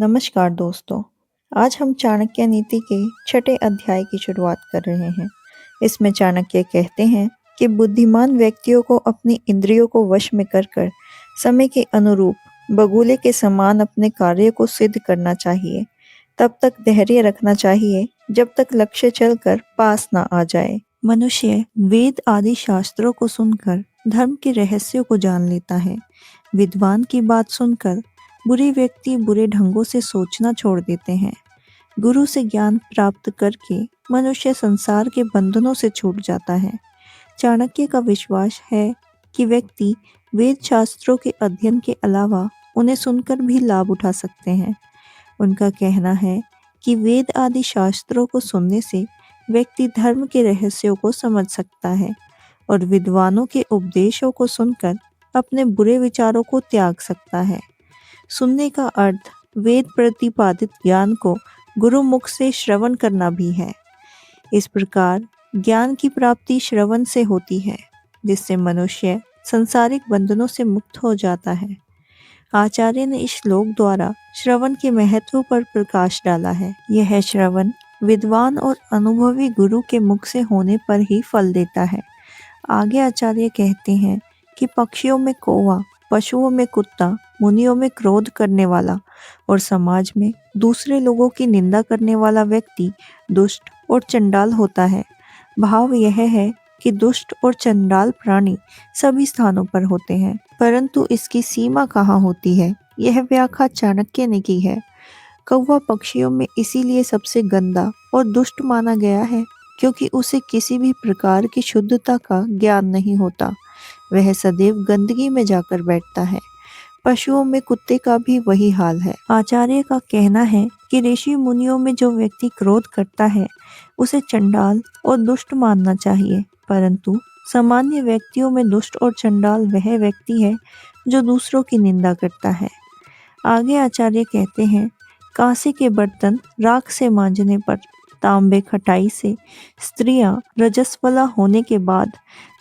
नमस्कार दोस्तों। आज हम चाणक्य नीति के छठे अध्याय की शुरुआत कर रहे हैं। इसमें चाणक्य कहते हैं कि बुद्धिमान व्यक्तियों को अपनी इंद्रियों को वश में कर समय के अनुरूप बगुले के समान अपने कार्य को सिद्ध करना चाहिए। तब तक धैर्य रखना चाहिए जब तक लक्ष्य चलकर पास ना आ जाए। मनुष्य वेद आदि शास्त्रों को सुनकर धर्म के रहस्यों को जान लेता है। विद्वान की बात सुनकर बुरे व्यक्ति बुरे ढंगों से सोचना छोड़ देते हैं। गुरु से ज्ञान प्राप्त करके मनुष्य संसार के बंधनों से छूट जाता है। चाणक्य का विश्वास है कि व्यक्ति वेद शास्त्रों के अध्ययन के अलावा उन्हें सुनकर भी लाभ उठा सकते हैं। उनका कहना है कि वेद आदि शास्त्रों को सुनने से व्यक्ति धर्म के रहस्यों को समझ सकता है और विद्वानों के उपदेशों को सुनकर अपने बुरे विचारों को त्याग सकता है। सुनने का अर्थ वेद प्रतिपादित ज्ञान को गुरुमुख से श्रवण करना भी है। इस प्रकार ज्ञान की प्राप्ति श्रवण से होती है, जिससे मनुष्य सांसारिक बंधनों से मुक्त हो जाता है। आचार्य ने इस श्लोक द्वारा श्रवण के महत्व पर प्रकाश डाला है। यह श्रवण विद्वान और अनुभवी गुरु के मुख से होने पर ही फल देता है। आगे आचार्य कहते हैं कि पक्षियों में कौवा, पशुओं में कुत्ता, मुनियों में क्रोध करने वाला और समाज में दूसरे लोगों की निंदा करने वाला व्यक्ति दुष्ट और चंडाल होता है। भाव यह है कि दुष्ट और चंडाल प्राणी सभी स्थानों पर होते हैं, परंतु इसकी सीमा कहाँ होती है, यह व्याख्या चाणक्य ने की है। कौवा पक्षियों में इसीलिए सबसे गंदा और दुष्ट माना गया है क्योंकि उसे किसी भी प्रकार की शुद्धता का ज्ञान नहीं होता। वह सदैव गंदगी में जाकर बैठता है। पशुओं में कुत्ते का भी वही हाल है। आचार्य का कहना है कि ऋषि मुनियों में जो व्यक्ति क्रोध करता है उसे चंडाल और दुष्ट मानना चाहिए, परंतु सामान्य व्यक्तियों में दुष्ट और चंडाल वह व्यक्ति है जो दूसरों की निंदा करता है। आगे आचार्य कहते हैं, कांसे के बर्तन राख से मांजने पर, तांबे खटाई से, स्त्रियां रजस्वला होने के बाद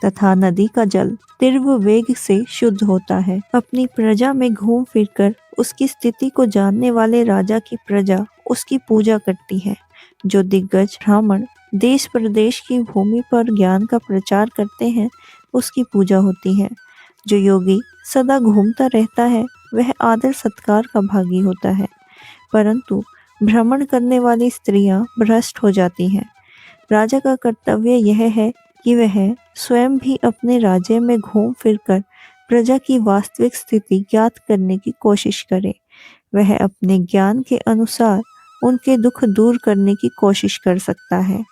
तथा नदी का जल तीव्र वेग से शुद्ध होता है। अपनी प्रजा में घूम फिरकर उसकी स्थिति को जानने वाले राजा की प्रजा उसकी पूजा करती है। जो दिग्गज ब्राह्मण देश प्रदेश की भूमि पर ज्ञान का प्रचार करते हैं उसकी पूजा होती है। जो योगी सदा घूमता रहता है वह आदर सत्कार का भागी होता है, परंतु भ्रमण करने वाली स्त्रियां भ्रष्ट हो जाती हैं। राजा का कर्तव्य यह है कि वह स्वयं भी अपने राज्य में घूम फिरकर प्रजा की वास्तविक स्थिति ज्ञात करने की कोशिश करे। वह अपने ज्ञान के अनुसार उनके दुख दूर करने की कोशिश कर सकता है।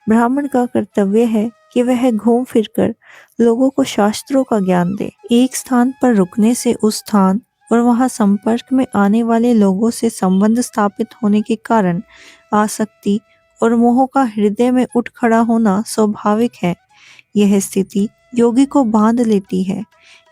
ब्राह्मण का कर्तव्य है कि वह घूम फिरकर लोगों को शास्त्रों का ज्ञान दे। एक स्थान पर रुकने से उस स्थान और वहां संपर्क में आने वाले लोगों से संबंध स्थापित होने के कारण आसक्ति और मोह का हृदय में उठ खड़ा होना स्वाभाविक है। यह स्थिति योगी को बांध लेती है।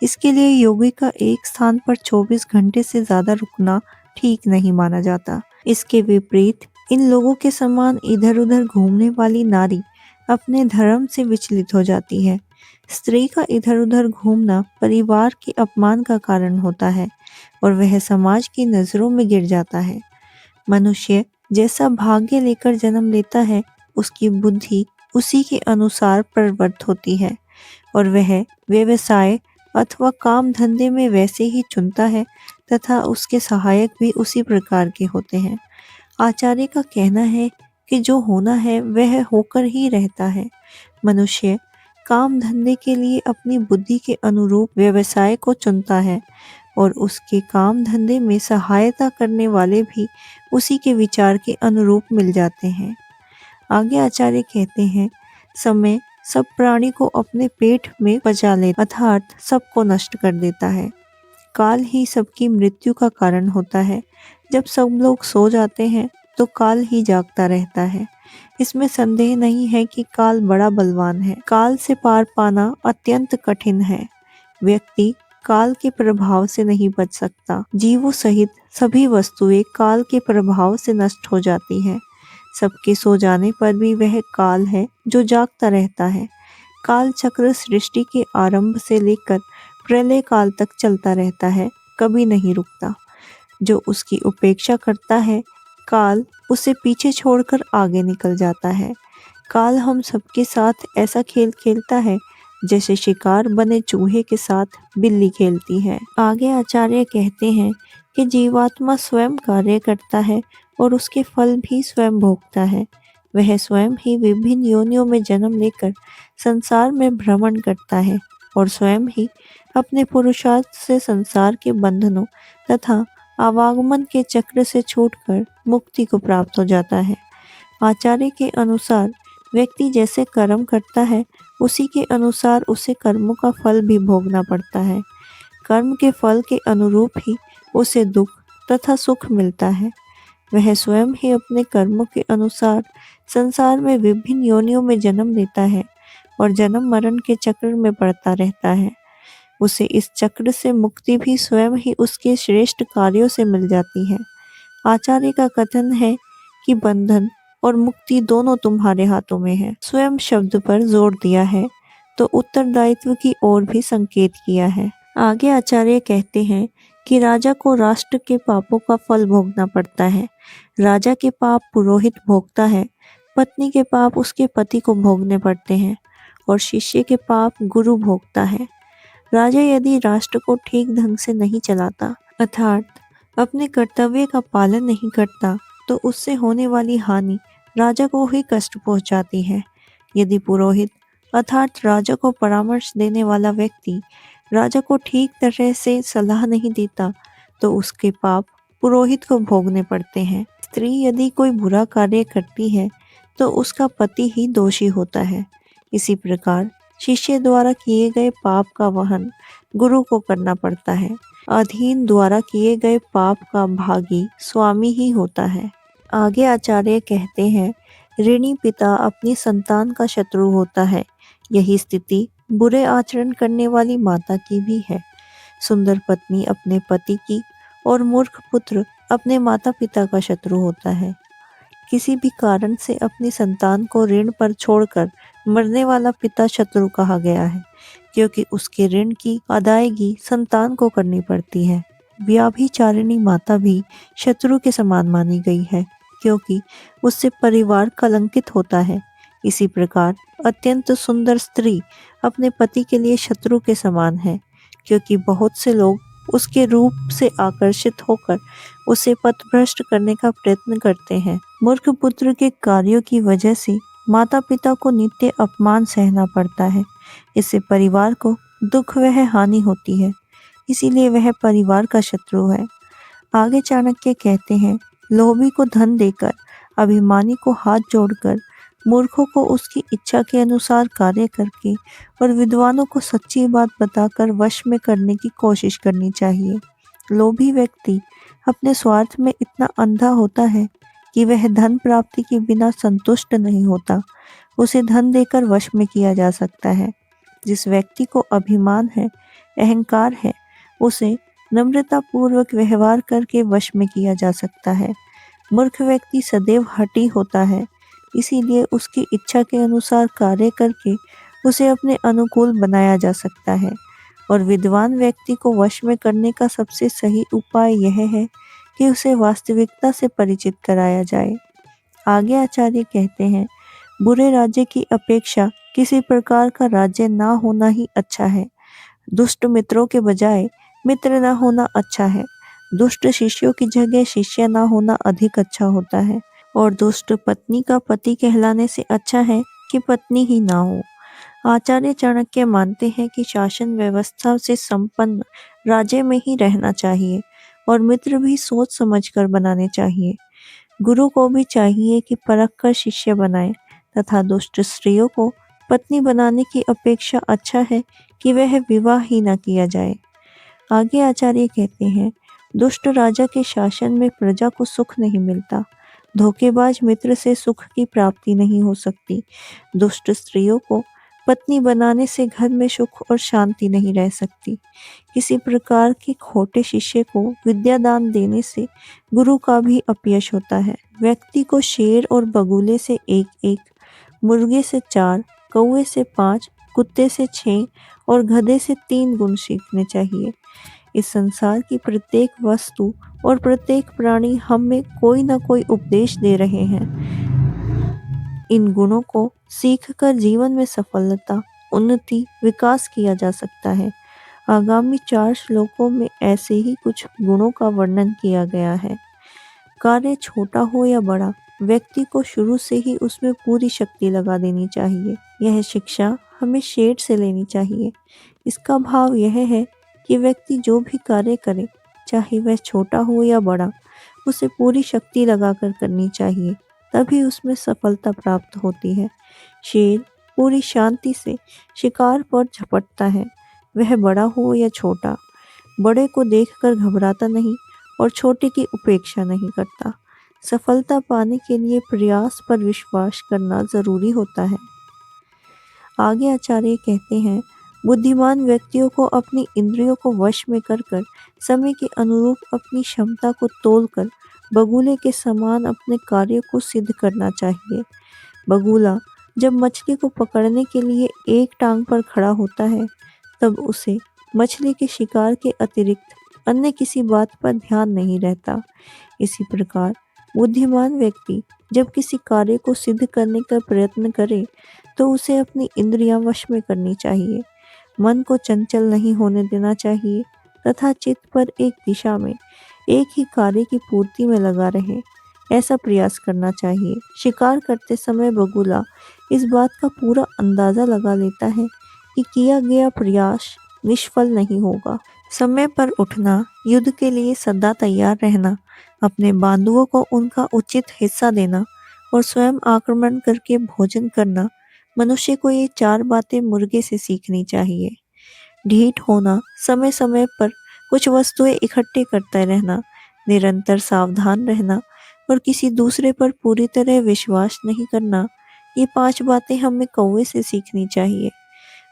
इसके लिए योगी का एक स्थान पर 24 घंटे से ज्यादा रुकना ठीक नहीं माना जाता। इसके विपरीत इन लोगों के समान इधर उधर घूमने वाली नारी अपने धर्म से विचलित हो जाती है। स्त्री का इधर उधर घूमना परिवार के अपमान का कारण होता है और वह समाज की नजरों में गिर जाता है। मनुष्य जैसा भाग्य लेकर जन्म लेता है उसकी बुद्धि उसी के अनुसार प्रवृत्त होती है और वह व्यवसाय अथवा काम धंधे में वैसे ही चुनता है तथा उसके सहायक भी उसी प्रकार के होते हैं। आचार्य का कहना है कि जो होना है वह होकर ही रहता है। मनुष्य काम धंधे के लिए अपनी बुद्धि के अनुरूप व्यवसाय को चुनता है और उसके काम धंधे में सहायता करने वाले भी उसी के विचार के अनुरूप मिल जाते हैं। आगे आचार्य कहते हैं, समय सब प्राणी को अपने पेट में पचा ले अर्थात सबको नष्ट कर देता है। काल ही सबकी मृत्यु का कारण होता है। जब सब लोग सो जाते हैं तो काल ही जागता रहता है। इसमें संदेह नहीं है कि काल बड़ा बलवान है। काल से पार पाना अत्यंत कठिन है। व्यक्ति काल के प्रभाव से नहीं बच सकता। जीवों सहित सभी वस्तुएं काल के प्रभाव से नष्ट हो जाती है। सबके सो जाने पर भी वह काल है जो जागता रहता है। काल चक्र सृष्टि के आरंभ से लेकर प्रलय काल तक चलता रहता है, कभी नहीं रुकता। जो उसकी उपेक्षा करता है, काल उसे पीछे छोड़कर आगे निकल जाता है। काल हम सबके साथ ऐसा खेल खेलता है जैसे शिकार बने चूहे के साथ बिल्ली खेलती है। आगे आचार्य कहते हैं कि जीवात्मा स्वयं कार्य करता है और उसके फल भी स्वयं भोगता है। वह स्वयं ही विभिन्न योनियों में जन्म लेकर संसार में भ्रमण करता है और स्वयं ही अपने पुरुषार्थ से संसार के बंधनों तथा आवागमन के चक्र से छूटकर मुक्ति को प्राप्त हो जाता है। आचार्य के अनुसार व्यक्ति जैसे कर्म करता है उसी के अनुसार उसे कर्मों का फल भी भोगना पड़ता है। कर्म के फल के अनुरूप ही उसे दुख तथा सुख मिलता है। वह स्वयं ही अपने कर्मों के अनुसार संसार में विभिन्न योनियों में जन्म लेता है और जन्म मरण के चक्र में पड़ता रहता है। उसे इस चक्र से मुक्ति भी स्वयं ही उसके श्रेष्ठ कार्यों से मिल जाती है। आचार्य का कथन है कि बंधन और मुक्ति दोनों तुम्हारे हाथों में है। स्वयं शब्द पर जोर दिया है तो उत्तरदायित्व की ओर भी संकेत किया है। आगे आचार्य कहते हैं कि राजा को राष्ट्र के पापों का फल भोगना पड़ता है। राजा के पाप पुरोहित भोगता है, पत्नी के पाप उसके पति को भोगने पड़ते हैं और शिष्य के पाप गुरु भोगता है। राजा यदि राष्ट्र को ठीक ढंग से नहीं चलाता अर्थात अपने कर्तव्य का पालन नहीं करता तो उससे होने वाली हानि राजा को ही कष्ट पहुंचाती है। यदि पुरोहित अर्थात राजा को परामर्श देने वाला व्यक्ति राजा को ठीक तरह से सलाह नहीं देता तो उसके पाप पुरोहित को भोगने पड़ते हैं। स्त्री यदि कोई बुरा कार्य करती है तो उसका पति ही दोषी होता है। इसी प्रकार शिष्य द्वारा किए गए पाप का वहन गुरु को करना पड़ता है। अधीन द्वारा किए गए पाप का भागी स्वामी ही होता है। आगे आचार्य कहते हैं ऋणी पिता अपनी संतान का शत्रु होता है। यही स्थिति बुरे आचरण करने वाली माता की भी है। सुंदर पत्नी अपने पति की और मूर्ख पुत्र अपने माता पिता का शत्रु होता है। किसी भी कारण से अपनी संतान को ऋण पर छोड़कर मरने वाला पिता शत्रु कहा गया है, क्योंकि उसके ऋण की अदायगी संतान को करनी पड़ती है। व्याभिचारिणी माता भी शत्रु के समान मानी गई है, क्योंकि उससे परिवार कलंकित होता है। इसी प्रकार अत्यंत सुंदर स्त्री अपने पति के लिए शत्रु के समान है, क्योंकि बहुत से लोग उसके रूप से आकर्षित होकर उसे पथभ्रष्ट करने का प्रयत्न करते हैं। मूर्ख पुत्र के कार्यों की वजह से माता पिता को नित्य अपमान सहना पड़ता है। इससे परिवार को दुख वह हानि होती है, इसीलिए वह परिवार का शत्रु है। आगे चाणक्य कहते हैं लोभी को धन देकर, अभिमानी को हाथ जोड़कर, मूर्खों को उसकी इच्छा के अनुसार कार्य करके और विद्वानों को सच्ची बात बताकर वश में करने की कोशिश करनी चाहिए। लोभी व्यक्ति अपने स्वार्थ में इतना अंधा होता है कि वह धन प्राप्ति के बिना संतुष्ट नहीं होता। उसे धन देकर वश में किया जा सकता है। जिस व्यक्ति को अभिमान है, अहंकार है, उसे नम्रता पूर्वक व्यवहार करके वश में किया जा सकता है। मूर्ख व्यक्ति सदैव हठी होता है, इसीलिए उसकी इच्छा के अनुसार कार्य करके उसे अपने अनुकूल बनाया जा सकता है। और विद्वान व्यक्ति को वश में करने का सबसे सही उपाय यह है कि उसे वास्तविकता से परिचित कराया जाए। आगे आचार्य कहते हैं बुरे राज्य की अपेक्षा किसी प्रकार का राज्य ना होना ही अच्छा है। दुष्ट मित्रों के बजाय मित्र ना होना अच्छा है। दुष्ट शिष्यों की जगह शिष्य ना होना अधिक अच्छा होता है। और दुष्ट पत्नी का पति कहलाने से अच्छा है कि पत्नी ही ना हो। आचार्य चाणक्य मानते हैं कि शासन व्यवस्था से संपन्न राज्य में ही रहना चाहिए और मित्र भी सोच समझकर बनाने चाहिए। गुरु को भी चाहिए कि परख कर शिष्य बनाए तथा दुष्ट स्त्रियों को पत्नी बनाने की अपेक्षा अच्छा है कि वह विवाह ही न किया जाए। आगे आचार्य कहते हैं दुष्ट राजा के शासन में प्रजा को सुख नहीं मिलता। धोखेबाज मित्र से सुख की प्राप्ति नहीं हो सकती। दुष्ट स्त्रियों को पत्नी बनाने से घर में सुख और शांति नहीं रह सकती। किसी प्रकार के खोटे शिष्य को विद्यादान देने से गुरु का भी अपयश होता है। व्यक्ति को शेर और बगुले से 1-1, मुर्गे से 4, कौवे से 5, कुत्ते से 6 और गधे से 3 गुण सीखने चाहिए। इस संसार की प्रत्येक वस्तु और प्रत्येक प्राणी हमें कोई ना कोई उपदेश दे रहे हैं। इन गुणों को सीखकर जीवन में सफलता, उन्नति, विकास किया जा सकता है। आगामी 4 श्लोकों में ऐसे ही कुछ गुणों का वर्णन किया गया है। कार्य छोटा हो या बड़ा, व्यक्ति को शुरू से ही उसमें पूरी शक्ति लगा देनी चाहिए। यह शिक्षा हमें शेठ से लेनी चाहिए। इसका भाव यह है कि व्यक्ति जो भी कार्य करे, चाहे वह छोटा हो या बड़ा, उसे पूरी शक्ति लगाकर करनी चाहिए, तभी उसमें सफलता प्राप्त होती है। शेर पूरी शांति से शिकार पर झपटता है, वह बड़ा हो या छोटा। बड़े को देखकर घबराता नहीं और छोटे की उपेक्षा नहीं करता। सफलता पाने के लिए प्रयास पर विश्वास करना जरूरी होता है। आगे आचार्य कहते हैं, बुद्धिमान व्यक्तियों को अपनी इंद्रियों को वश में कर समय के अनुरूप अपनी क्षमता को तोलकर बगुले के समान अपने कार्य को सिद्ध करना चाहिए। बगुला जब मछली को पकड़ने के लिए एक टांग पर खड़ा होता है, तब उसे मछली के शिकार के अतिरिक्त अन्य किसी बात पर ध्यान नहीं रहता। इसी प्रकार बुद्धिमान व्यक्ति जब किसी कार्य को सिद्ध करने का प्रयत्न करे, तो उसे अपनी इंद्रियां वश में करनी चाहिए। मन को चंचल नहीं होने देना चाहिए तथा चित्त पर एक दिशा में एक ही कार्य की पूर्ति में लगा रहे, ऐसा प्रयास करना चाहिए। शिकार करते समय बगुला इस बात का पूरा अंदाजा लगा लेता है कि किया गया प्रयास निष्फल नहीं होगा। समय पर उठना, युद्ध के लिए सदा तैयार रहना, अपने बांधुओं को उनका उचित हिस्सा देना और स्वयं आक्रमण करके भोजन करना, मनुष्य को ये 4 बातें मुर्गे से सीखनी चाहिए। ढीठ होना, समय समय पर कुछ वस्तुएं इकट्ठे करते रहना, निरंतर सावधान रहना और किसी दूसरे पर पूरी तरह विश्वास नहीं करना, ये 5 बातें हमें कौवे से सीखनी चाहिए।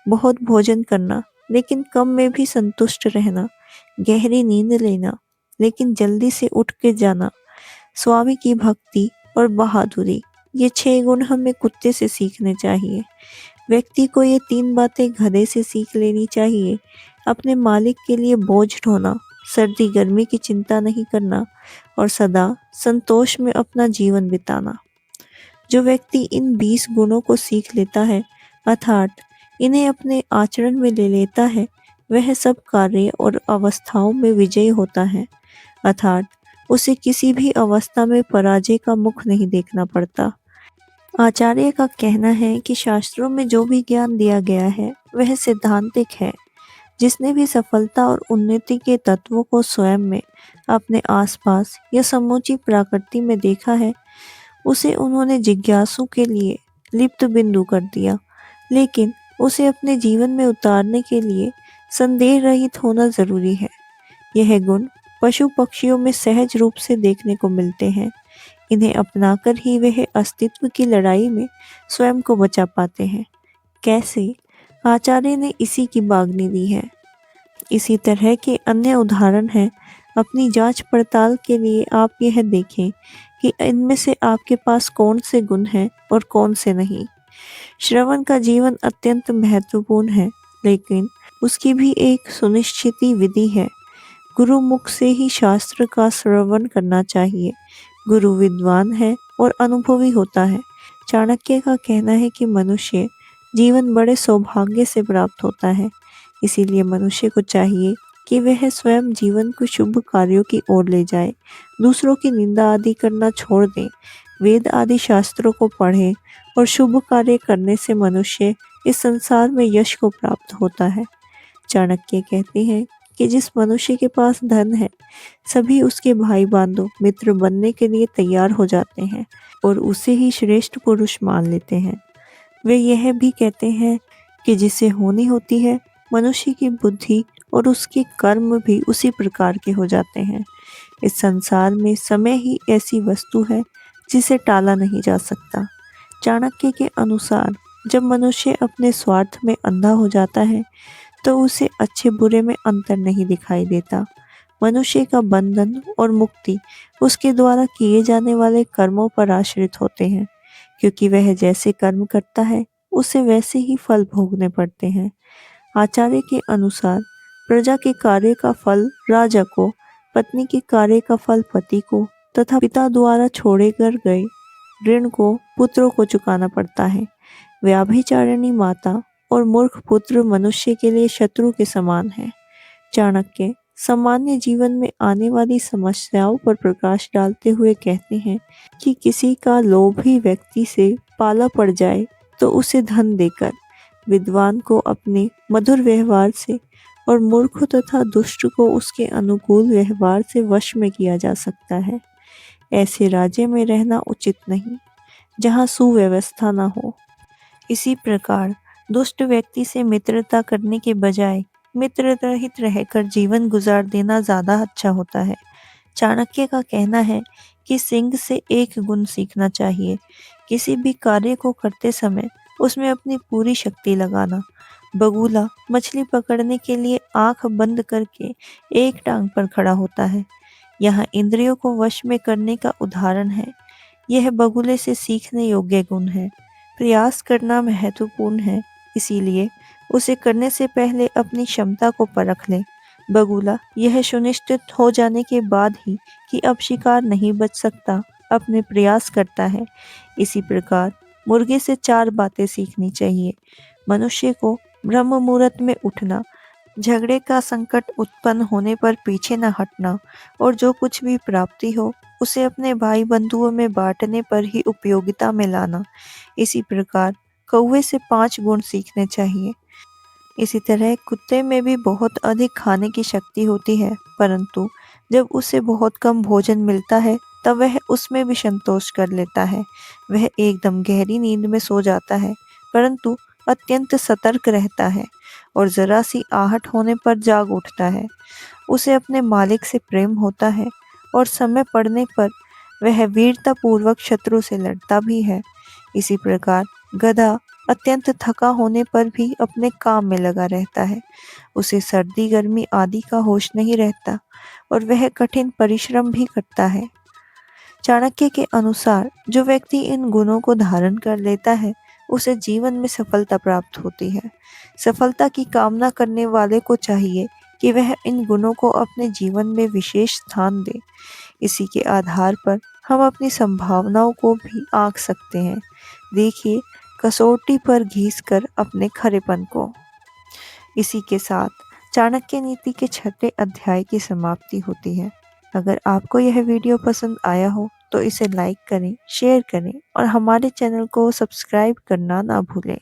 बहुत भोजन करना लेकिन कम में भी संतुष्ट रहना, गहरी नींद लेना लेकिन जल्दी से उठ के जाना, स्वामी की भक्ति और बहादुरी, ये 6 गुण हमें कुत्ते से सीखने चाहिए। व्यक्ति को ये 3 बातें गधे से सीख लेनी चाहिए। अपने मालिक के लिए बोझ ढोना, सर्दी गर्मी की चिंता नहीं करना और सदा संतोष में अपना जीवन बिताना। जो व्यक्ति इन 20 गुणों को सीख लेता है, अर्थात इन्हें अपने आचरण में ले लेता है, वह सब कार्य और अवस्थाओं में विजयी होता है, अर्थात उसे किसी भी अवस्था में पराजय का मुख नहीं देखना पड़ता। आचार्य का कहना है कि शास्त्रों में जो भी ज्ञान दिया गया है, वह सिद्धांतिक है। जिसने भी सफलता और उन्नति के तत्वों को स्वयं में, अपने आसपास या समूची प्रकृति में देखा है, उसे उन्होंने जिज्ञासु के लिए लिप्त बिंदु कर दिया। लेकिन उसे अपने जीवन में उतारने के लिए संदेह रहित होना जरूरी है। यह गुण पशु पक्षियों में सहज रूप से देखने को मिलते हैं। इन्हें अपनाकर ही वह अस्तित्व की लड़ाई में स्वयं को बचा पाते हैं। कैसे? आचार्य ने इसी की बागनी दी है। इसी तरह के अन्य उदाहरण हैं। अपनी जांच पड़ताल के लिए आप यह देखें कि इनमें से आपके पास कौन से गुण हैं और कौन से नहीं। श्रवण का जीवन अत्यंत महत्वपूर्ण है, लेकिन उसकी भी एक सुनिश्चित विधि है। गुरु मुख से ही शास्त्र का श्रवण करना चाहिए। गुरु विद्वान है और अनुभवी होता है। चाणक्य का कहना है कि मनुष्य जीवन बड़े सौभाग्य से प्राप्त होता है। इसीलिए मनुष्य को चाहिए कि वह स्वयं जीवन को शुभ कार्यों की ओर ले जाए, दूसरों की निंदा आदि करना छोड़ दें, वेद आदि शास्त्रों को पढ़े और शुभ कार्य करने से मनुष्य इस संसार में यश को प्राप्त होता है। चाणक्य कहते हैं कि जिस मनुष्य के पास धन है, सभी उसके भाई बंधु मित्र बनने के लिए तैयार हो जाते हैं और उसे ही श्रेष्ठ पुरुष मान लेते हैं। वे यह भी कहते हैं कि जिसे होनी होती है, मनुष्य की बुद्धि और उसके कर्म भी उसी प्रकार के हो जाते हैं। इस संसार में समय ही ऐसी वस्तु है जिसे टाला नहीं जा सकता। चाणक्य के अनुसार जब मनुष्य अपने स्वार्थ में अंधा हो जाता है, तो उसे अच्छे बुरे में अंतर नहीं दिखाई देता। मनुष्य का बंधन और मुक्ति उसके द्वारा किए जाने वाले कर्मों पर आश्रित होते हैं, क्योंकि वह जैसे कर्म करता है, उसे वैसे ही फल भोगने पड़ते हैं। आचार्य के अनुसार प्रजा के कार्य का फल राजा को, पत्नी के कार्य का फल पति को तथा पिता द्वारा छोड़े कर गए ऋण को पुत्रों को चुकाना पड़ता है। व्याभिचारिणी माता और मूर्ख पुत्र मनुष्य के लिए शत्रु के समान है। चाणक्य सामान्य जीवन में आने वाली समस्याओं पर प्रकाश डालते हुए कहते हैं कि किसी का लोभी व्यक्ति से पाला पड़ जाए तो उसे धन देकर, विद्वान को अपने मधुर व्यवहार से और मूर्ख तथा दुष्ट को उसके अनुकूल व्यवहार से वश में किया जा सकता है। ऐसे राज्य में रहना उचित नहीं जहाँ सुव्यवस्था न हो। इसी प्रकार दुष्ट व्यक्ति से मित्रता करने के बजाय मित्र रहित रहकर जीवन गुजार देना ज्यादा अच्छा होता है। चाणक्य का कहना है कि सिंह से एक गुण सीखना चाहिए, किसी भी कार्य को करते समय उसमें अपनी पूरी शक्ति लगाना। बगुला मछली पकड़ने के लिए आंख बंद करके एक टांग पर खड़ा होता है। यहाँ इंद्रियों को वश में करने का उदाहरण है। यह बगुले से सीखने योग्य गुण है। प्रयास करना महत्वपूर्ण है, इसीलिए उसे करने से पहले अपनी क्षमता को परख लें। बगुला यह सुनिश्चित हो जाने के बाद ही कि अब शिकार नहीं बच सकता, अपने प्रयास करता है। इसी प्रकार मुर्गे से 4 बातें सीखनी चाहिए। मनुष्य को ब्रह्म मुहूर्त में उठना, झगड़े का संकट उत्पन्न होने पर पीछे न हटना और जो कुछ भी प्राप्ति हो उसे अपने भाई बंधुओं में बांटने पर ही उपयोगिता में लाना। इसी प्रकार कौवे से 5 गुण सीखने चाहिए। इसी तरह कुत्ते में भी बहुत अधिक खाने की शक्ति होती है, परंतु जब उसे बहुत कम भोजन मिलता है तब वह उसमें भी संतोष कर लेता है। वह एकदम गहरी नींद में सो जाता है, परंतु अत्यंत सतर्क रहता है और जरा सी आहट होने पर जाग उठता है। उसे अपने मालिक से प्रेम होता है और समय पड़ने पर वह वीरतापूर्वक शत्रु से लड़ता भी है। इसी प्रकार गधा अत्यंत थका होने पर भी अपने काम में लगा रहता है। उसे सर्दी गर्मी आदि का होश नहीं रहता और वह कठिन परिश्रम भी करता है। चाणक्य के अनुसार जो व्यक्ति इन गुणों को धारण कर लेता है उसे जीवन में सफलता प्राप्त होती है। सफलता की कामना करने वाले को चाहिए कि वह इन गुणों को अपने जीवन में विशेष स्थान दे। इसी के आधार पर हम अपनी संभावनाओं को भी आंक सकते हैं। देखिए कसौटी पर घिस कर अपने खरेपन को। इसी के साथ चाणक्य नीति के 6ठे अध्याय की समाप्ति होती है। अगर आपको यह वीडियो पसंद आया हो तो इसे लाइक करें, शेयर करें और हमारे चैनल को सब्सक्राइब करना ना भूलें।